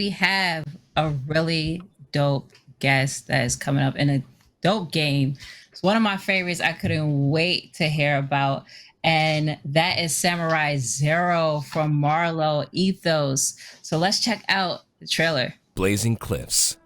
we have a really dope guest that is coming up in a dope game. It's one of my favorites I couldn't wait to hear about. And that is Samurai Zero from Marlowe Ethos. So let's check out the trailer. Blazing cliffs.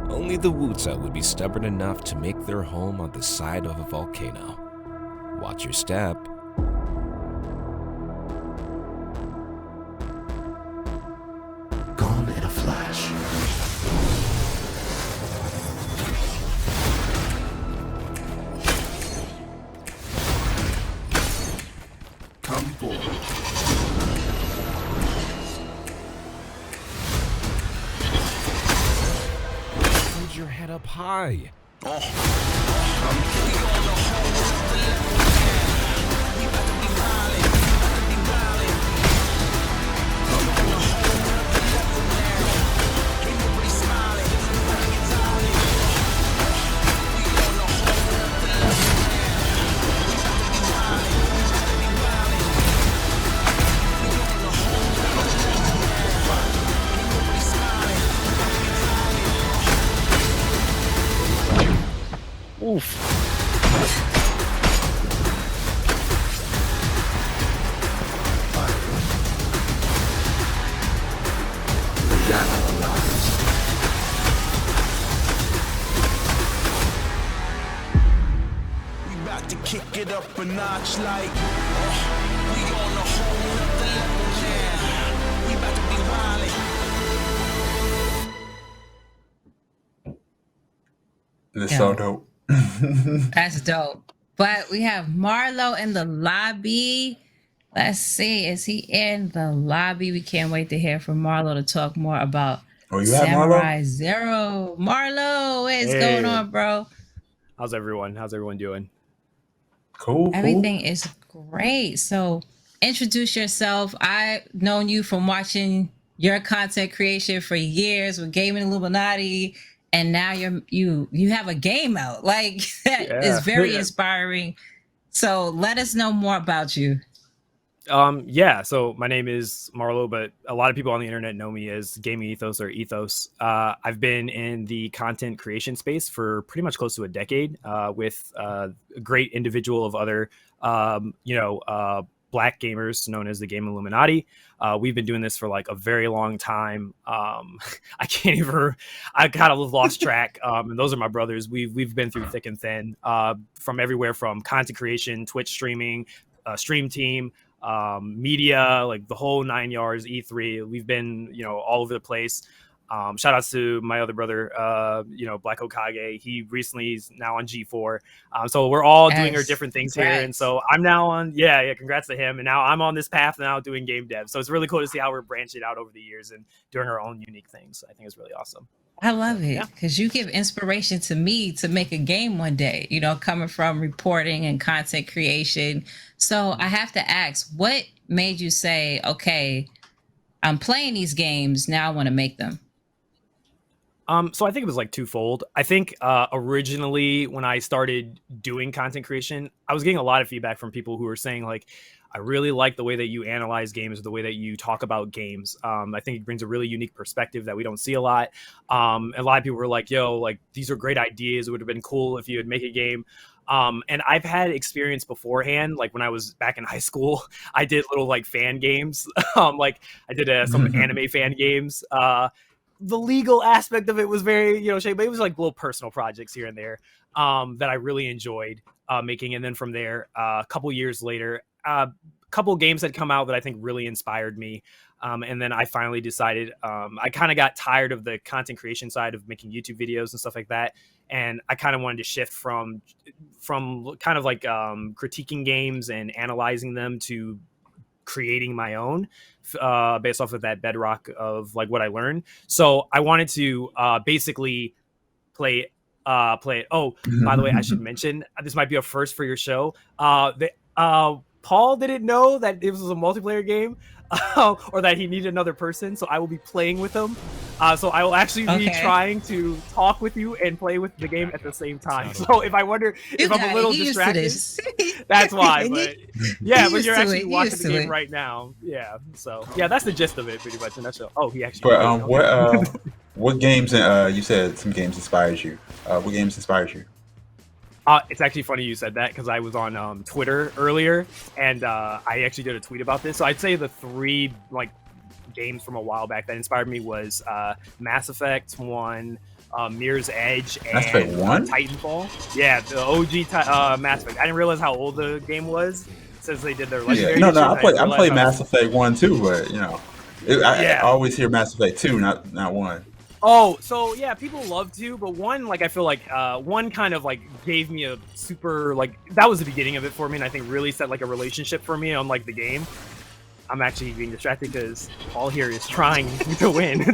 Only the Wuta would be stubborn enough to make their home on the side of a volcano. Watch your step. Gone in a flash. Come forward. Hold your head up high. Oof. We about to kick it up a notch like we on a whole nother level, yeah. We about to be wildin'. It's Yeah. so dope. That's dope. But we have Marlowe in the lobby. Let's see. Is he in the lobby? We can't wait to hear from Marlowe to talk more about Oh, you have Marlowe? Samurai Zero. Marlowe, what's going on, bro? How's everyone doing? Cool. Everything is great. So introduce yourself. I've known you from watching your content creation for years with Gaming Illuminati, and now you have a game out. Like that is very inspiring. So let us know more about you. So my name is Marlowe, but a lot of people on the internet know me as Gaming Ethos or Ethos. I've been in the content creation space for pretty much close to a decade, with a great individual of other, black gamers known as the Game Illuminati. We've been doing this for like a very long time. I kind of lost track. And those are my brothers. We've been through thick and thin, from everywhere from content creation, Twitch streaming, stream team, media, like the whole 9 yards, E3. We've been, all over the place. Shout outs to my other brother, Black Okage. He recently is now on G4. So we're all doing our different things here. And so I'm now on, congrats to him. And now I'm on this path now doing game dev. So it's really cool to see how we're branching out over the years and doing our own unique things. I think it's really awesome. I love it because you give inspiration to me to make a game one day, coming from reporting and content creation. So I have to ask, what made you say, okay, I'm playing these games, now I want to make them? So I think it was like twofold. I think originally when I started doing content creation, I was getting a lot of feedback from people who were saying like, I really like the way that you analyze games, the way that you talk about games. I think it brings a really unique perspective that we don't see a lot. A lot of people were like, yo, like these are great ideas. It would have been cool if you would make a game. And I've had experience beforehand, like when I was back in high school, I did little like fan games. Like I did some anime fan games. The legal aspect of it was very, shady, but it was like little personal projects here and there that I really enjoyed making. And then from there, a couple years later, a couple of games had come out that I think really inspired me. And then I finally decided I kind of got tired of the content creation side of making YouTube videos and stuff like that. And I kind of wanted to shift from kind of like critiquing games and analyzing them to creating my own based off of that bedrock of like what I learned. So I wanted to basically play it. Oh, by the way, I should mention this might be a first for your show. Paul didn't know that it was a multiplayer game or that he needed another person, so I will be playing with him. So I will actually be Okay. trying to talk with you and play with the game at the same time. Sounds So if I wonder if I'm a little distracted, that's why. But yeah, but you're actually watching the game right now. Yeah. So yeah, that's the gist of it, pretty much in a nutshell. Oh, he actually. But Okay. what games? You said some games inspired you. What games inspired you? It's actually funny you said that because I was on Twitter earlier and I actually did a tweet about this. So I'd say the three like games from a while back that inspired me was Mass Effect 1, Mirror's Edge, and Mass Effect 1? Titanfall. Yeah, the OG Mass Effect. I didn't realize how old the game was since they did their legendary. Yeah. No, edition. I played Mass Effect 1 too, but you know, I Yeah. always hear Mass Effect 2, not 1. Oh, so yeah, people love to, but one, like, I feel like one kind of like gave me a super, like, that was the beginning of it for me, and I think really set like a relationship for me on like the game. I'm actually being distracted because Paul here is trying to win.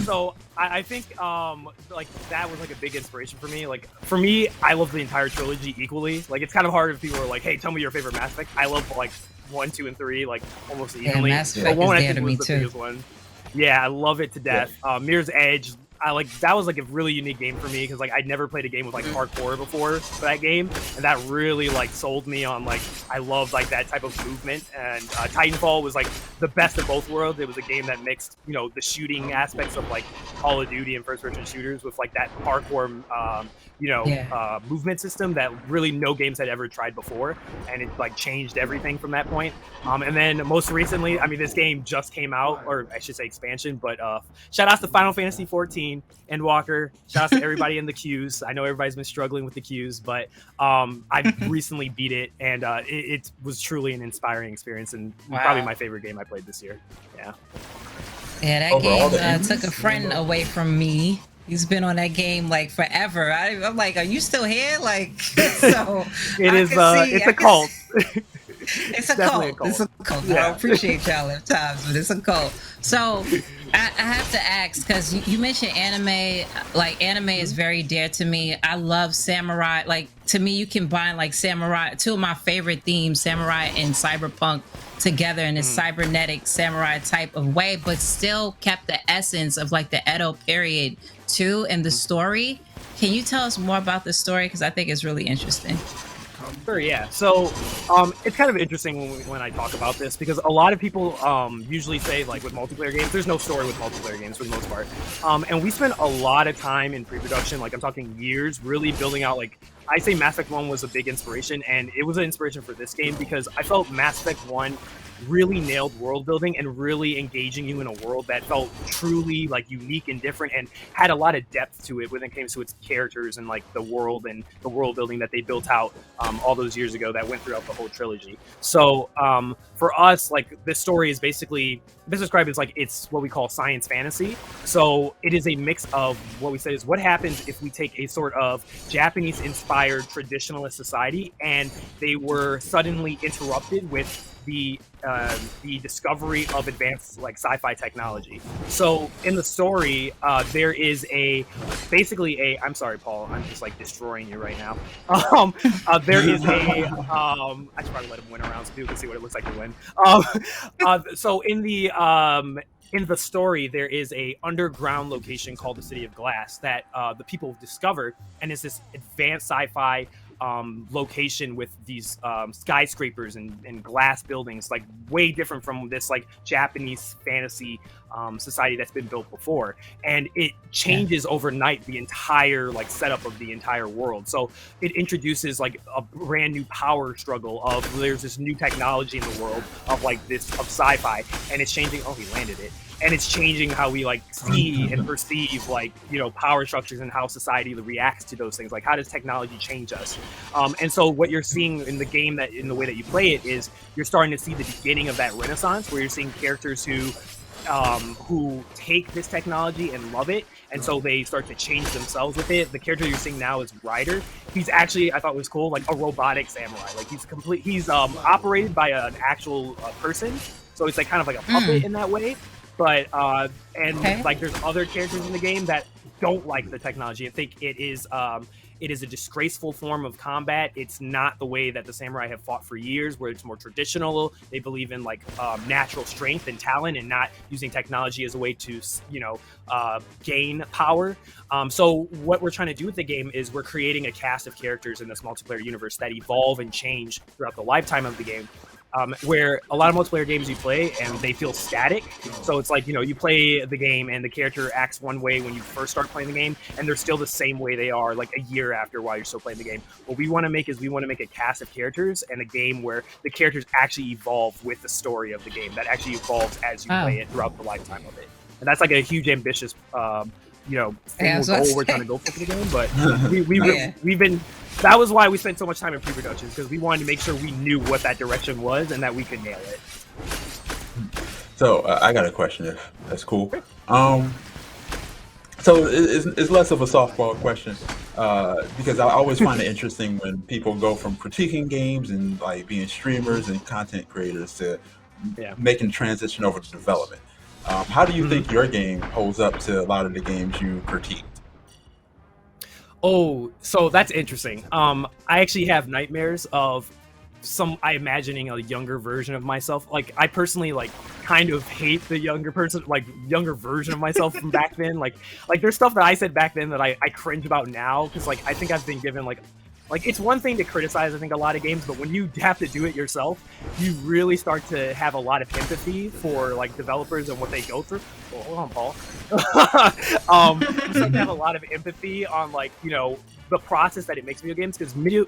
So I think like that was like a big inspiration for me. Like for me, I love the entire trilogy equally. Like it's kind of hard if people are like, "Hey, tell me your favorite Mass Effect." I love like 1, 2, and 3 like almost evenly. Mass Effect But one is I there think to was me the too. biggest one. Yeah, I love it to death. Mirror's Edge, I like that was like a really unique game for me because like I'd never played a game with like parkour before for that game, and that really like sold me on like I love like that type of movement. And Titanfall was like the best of both worlds. It was a game that mixed the shooting aspects of like Call of Duty and first-person shooters with like that parkour movement system that really no games had ever tried before, and it like changed everything from that point. And then most recently, I mean, this game just came out, or I should say expansion, but shout out to Final Fantasy 14 and Walker. Shout out to everybody in the queues. I know everybody's been struggling with the queues, but I recently beat it, and it was truly an inspiring experience, and probably my favorite game I played this year. Yeah. Yeah, that Overall, the game endings, took a friend away from me. He's been on that game like forever. I'm like, are you still here? Like, so It is. It's a cult. It's a definitely cult. It's a cult. Yeah. I appreciate y'all at times, but it's a cult. So I have to ask because you mentioned anime. Like anime is very dear to me. I love samurai. Like to me, you combine like samurai. Two of my favorite themes, samurai and cyberpunk, together in a cybernetic samurai type of way, but still kept the essence of like the Edo period too in the story. Can you tell us more about the story? Because I think it's really interesting. Sure, yeah. So it's kind of interesting when I talk about this because a lot of people usually say like with multiplayer games, there's no story with multiplayer games for the most part. And we spent a lot of time in pre-production, like I'm talking years, really building out like I say Mass Effect 1 was a big inspiration, and it was an inspiration for this game because I felt Mass Effect 1 really nailed world building and really engaging you in a world that felt truly like unique and different and had a lot of depth to it when it came to its characters and like the world and the world building that they built out all those years ago that went throughout the whole trilogy. So for us, like this story is basically best described as like it's what we call science fantasy. So it is a mix of what we say is what happens if we take a sort of Japanese inspired traditionalist society and they were suddenly interrupted with the discovery of advanced like sci-fi technology. So in the story, there is basically a. I'm sorry, Paul. I'm just like destroying you right now. There is a. I should probably let him win around so people can see what it looks like to win. So in the story, there is a underground location called the City of Glass that the people have discovered, and it's this advanced sci-fi location with these skyscrapers and glass buildings, like way different from this like Japanese fantasy society that's been built before, and it changes overnight the entire like setup of the entire world. So it introduces like a brand new power struggle of there's this new technology in the world of like this of sci-fi, and it's changing. Oh, he landed it. And it's changing how we like see and perceive like power structures and how society reacts to those things. Like how does technology change us? And so what you're seeing in the game, that in the way that you play it, is you're starting to see the beginning of that renaissance where you're seeing characters who take this technology and love it, and so they start to change themselves with it. The character you're seeing now is Ryder. He's actually, I thought was cool, like a robotic samurai. Like he's operated by an actual person, so it's like kind of like a puppet in that way. But like there's other characters in the game that don't like the technology and think it is It is a disgraceful form of combat. It's not the way that the samurai have fought for years, where it's more traditional. They believe in like natural strength and talent, and not using technology as a way to, gain power. So what we're trying to do with the game is we're creating a cast of characters in this multiplayer universe that evolve and change throughout the lifetime of the game. Where a lot of multiplayer games you play and they feel static. So it's like, you play the game and the character acts one way when you first start playing the game, and they're still the same way they are like a year after while you're still playing the game. What we want to make is we want to make a cast of characters and a game where the characters actually evolve with the story of the game, that actually evolves as you play it throughout the lifetime of it. And that's like a huge ambitious goal we're trying to go for the game. But we've been, that was why we spent so much time in pre-production, because we wanted to make sure we knew what that direction was and that we could nail it. So I got a question, if that's cool. So it's less of a softball question, because I always find it interesting when people go from critiquing games and like being streamers and content creators to making transition over to development. How do you think your game holds up to a lot of the games you critiqued? Oh, so that's interesting. I actually have nightmares of I imagining a younger version of myself. Like, I personally kind of hate the younger version of myself from back then. Like there's stuff that I said back then that I cringe about now, because I think I've been given like it's one thing to criticize, I think, a lot of games, but when you have to do it yourself, you really start to have a lot of empathy for developers and what they go through. Well, hold on, Paul. You start to have a lot of empathy on the process that it makes video games, because video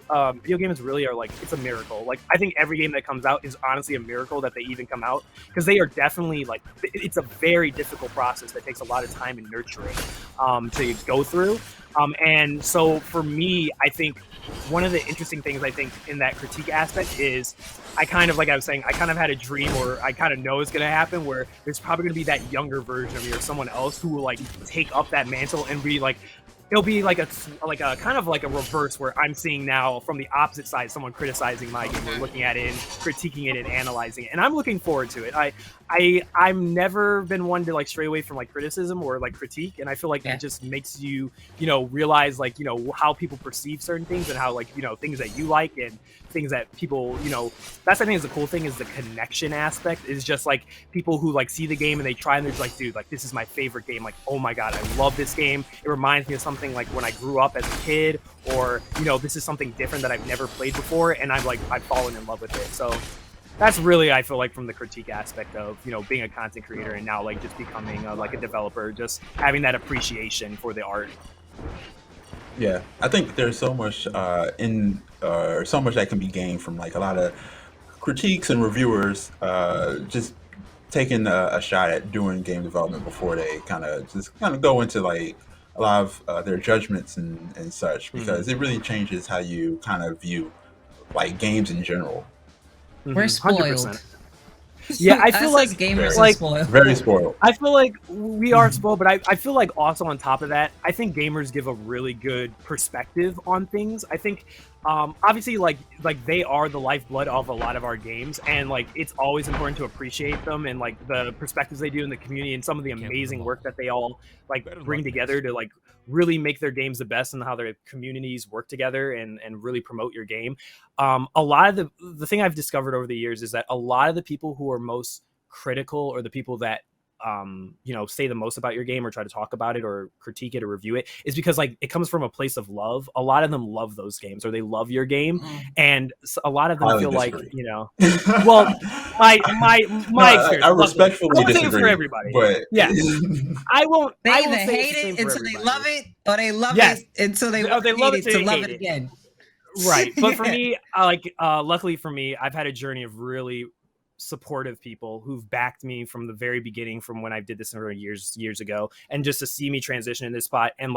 games really are it's a miracle. I think every game that comes out is honestly a miracle that they even come out, because they are definitely it's a very difficult process that takes a lot of time and nurturing to go through. And so for me, I think one of the interesting things I think in that critique aspect is I kind of, like I was saying, I kind of had a dream, or I kind of know it's going to happen, where there's probably going to be that younger version of me or someone else who will take up that mantle and be it'll be a kind of a reverse, where I'm seeing now from the opposite side someone criticizing my game, or looking at it and critiquing it and analyzing it, and I'm looking forward to it. I've never been one to stray away from criticism or critique, and I feel it just makes you realize how people perceive certain things, and how things that you like and things that people that's, I think, is the cool thing, is the connection aspect. Is just people who see the game and they try, and they're just dude, this is my favorite game, oh my god, I love this game, it reminds me of something when I grew up as a kid, or this is something different that I've never played before, and I've fallen in love with it. So that's really, I feel from the critique aspect of being a content creator, and now just becoming a developer, just having that appreciation for the art. Yeah, I think there's so much so much that can be gained from a lot of critiques and reviewers just taking a shot at doing game development before they kind of go into a lot of their judgments and such, because it really changes how you kind of view games in general. We're spoiled. 100%. Yeah, I feel Us as gamers are spoiled. Very spoiled. I feel we are spoiled, but I feel also on top of that, I think gamers give a really good perspective on things. I think obviously they are the lifeblood of a lot of our games, and it's always important to appreciate them, and the perspectives they do in the community, and some of the amazing work that they all bring together to really make their games the best, and how their communities work together and really promote your game. A lot of the thing I've discovered over the years is that a lot of the people who are most critical, or the people that say the most about your game, or try to talk about it or critique it or review it, is because it comes from a place of love. A lot of them love those games, or they love your game, and a lot of them feel well, my experience. I respectfully disagree. disagree For everybody, but yeah, I won't. They I either won't say hate it until they love it, or they love Yes. it until they Or they hate love it it to till love they it hate it. again. Right, but for me, luckily for me, I've had a journey of really supportive people who've backed me from the very beginning, from when I did this years ago, and just to see me transition in this spot, and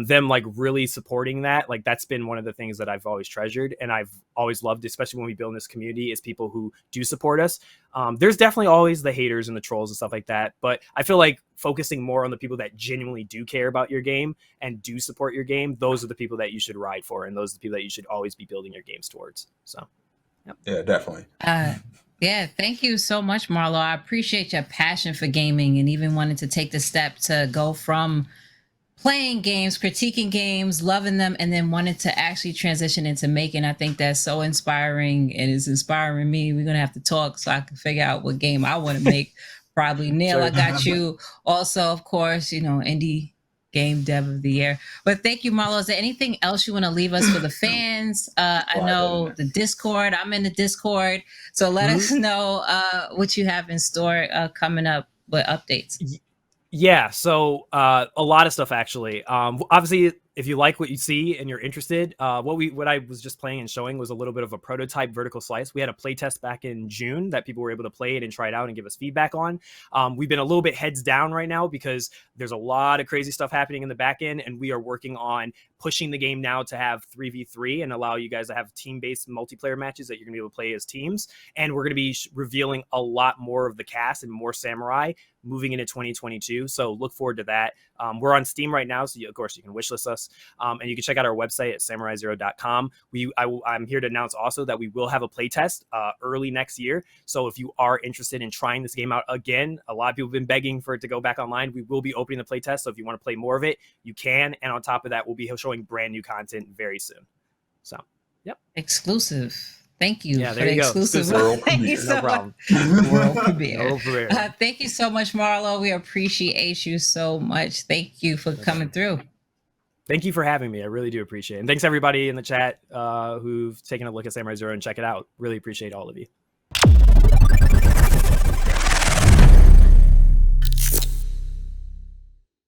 them really supporting that, that's been one of the things that I've always treasured, and I've always loved, especially when we build this community, is people who do support us. There's definitely always the haters and the trolls and stuff like that, but I feel focusing more on the people that genuinely do care about your game and do support your game, those are the people that you should ride for, and those are the people that you should always be building your games towards. So yeah, definitely. Yeah, thank you so much, Marlowe. I appreciate your passion for gaming, and even wanting to take the step to go from playing games, critiquing games, loving them, and then wanting to actually transition into making. I think that's so inspiring, and it's inspiring me. We're gonna have to talk so I can figure out what game I want to make. Probably Neil, Sure. I got you. Also, of course, indie game dev of the year. But thank you, Marlowe. Is there anything else you want to leave us for the fans? I know the Discord. I'm in the Discord, so let us know what you have in store coming up with updates. Yeah, so a lot of stuff actually. Obviously, if you like what you see and you're interested, what I was just playing and showing was a little bit of a prototype vertical slice. We had a play test back in June that people were able to play it and try it out and give us feedback on. We've been a little bit heads down right now because there's a lot of crazy stuff happening in the back end, and we are working on pushing the game now to have 3v3 and allow you guys to have team-based multiplayer matches that you're going to be able to play as teams. And we're going to be revealing a lot more of the cast and more samurai moving into 2022. So look forward to that. We're on Steam right now, so of course you can wishlist us. And you can check out our website at samurai0.com. I'm here to announce also that we will have a playtest early next year. So if you are interested in trying this game out again, a lot of people have been begging for it to go back online. We will be opening the playtest. So if you want to play more of it, you can. And on top of that, we'll be showing brand new content very soon. So, yep. Exclusive. Thank you. Yeah, there you go. Exclusive. World Thank you premiere. so No problem. much. World premiere. World premiere. Thank you so much, Marlowe. We appreciate you so much. Thank you for coming through. Thank you for having me. I really do appreciate it. And thanks everybody in the chat who've taken a look at Samurai Zero and check it out. Really appreciate all of you.